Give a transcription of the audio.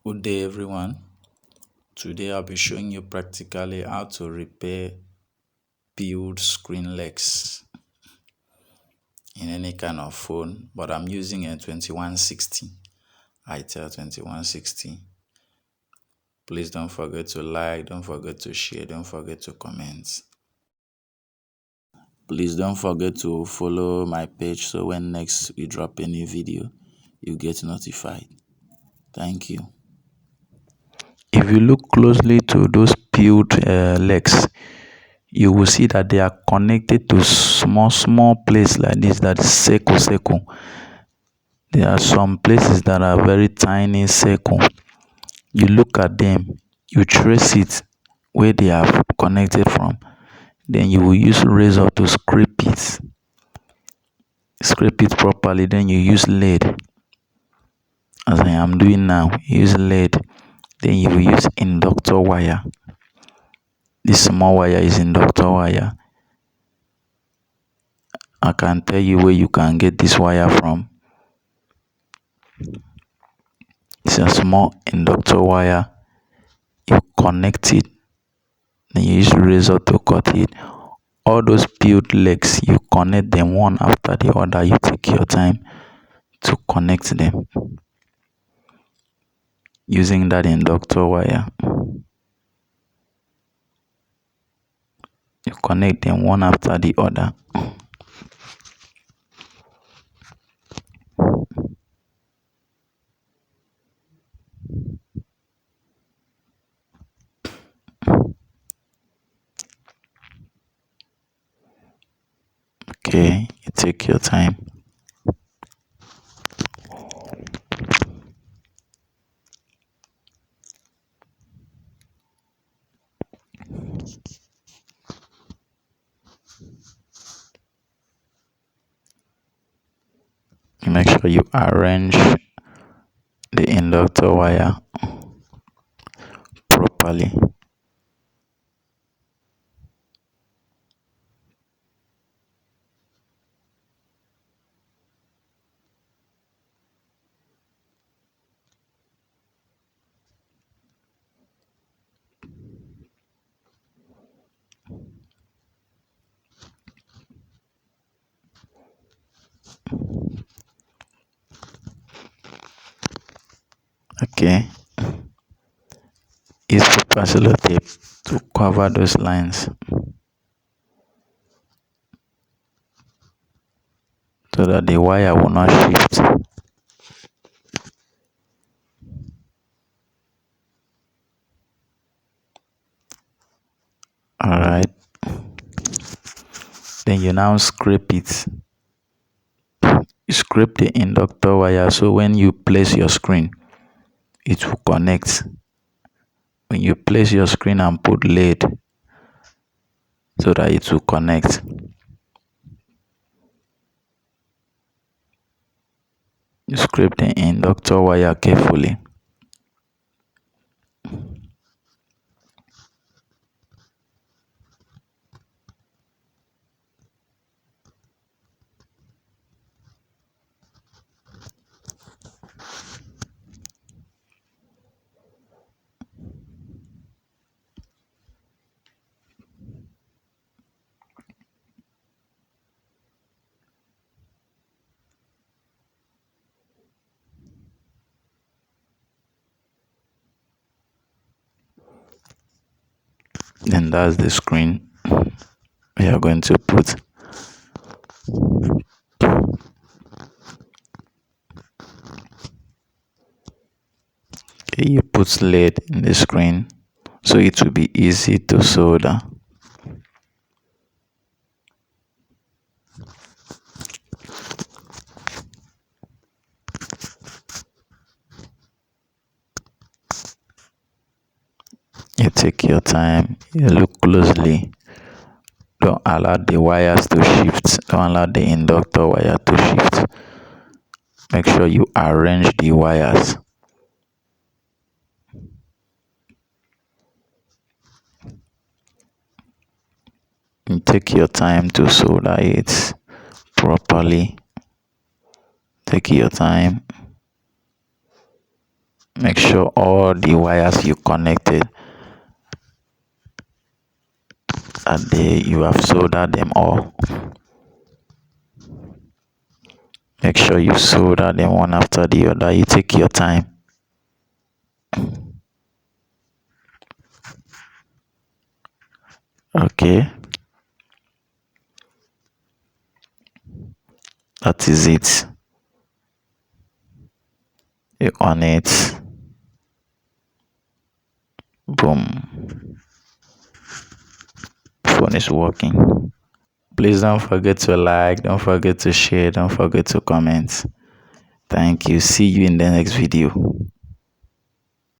Good day, everyone. Today I'll be showing you practically how to repair peeled screen legs in any kind of phone, but I'm using a 2160 Itel 2160. Please don't forget to like, don't forget to share, don't forget to comment. Please don't forget to follow my page so when next we drop a new video, you get notified. Thank you. If you look closely to those peeled legs, you will see that they are connected to small place like this, that is circle. There are some places that are very tiny circle. You look at them, you trace it where they are connected from, then you will use razor to scrape it properly. Then you use lead, as I am doing now. Use lead, then you will use inductor wire. This small wire is inductor wire. I can tell you where you can get this wire from. It's a small inductor wire. You connect it, then you use razor to cut it. All those peeled legs, you connect them one after the other. You take your time to connect them using that inductor wire. You connect them one after the other. Okay, you take your time. You make sure you arrange the inductor wire properly. Okay, use paper sellotape to cover those lines so that the wire will not shift. Alright, then you now scrape it. You scrape the inductor wire so when you place your screen, it will connect. When you place your screen and put lead so that it will connect. You scrape the inductor wire carefully. Then that's the screen we are going to put. Okay, you put lead in the screen so it will be easy to solder. You take your time, you look closely. Don't allow the wires to shift. Don't allow the inductor wire to shift. Make sure you arrange the wires. You take your time to solder it properly. Take your time. Make sure all the wires you connected are there. You have soldered them all. Make sure you solder them one after the other. You take your time. Okay, that is it. You on it. Boom. Phone is working. Please don't forget to like, don't forget to share, don't forget to comment. Thank you. See you in the next video.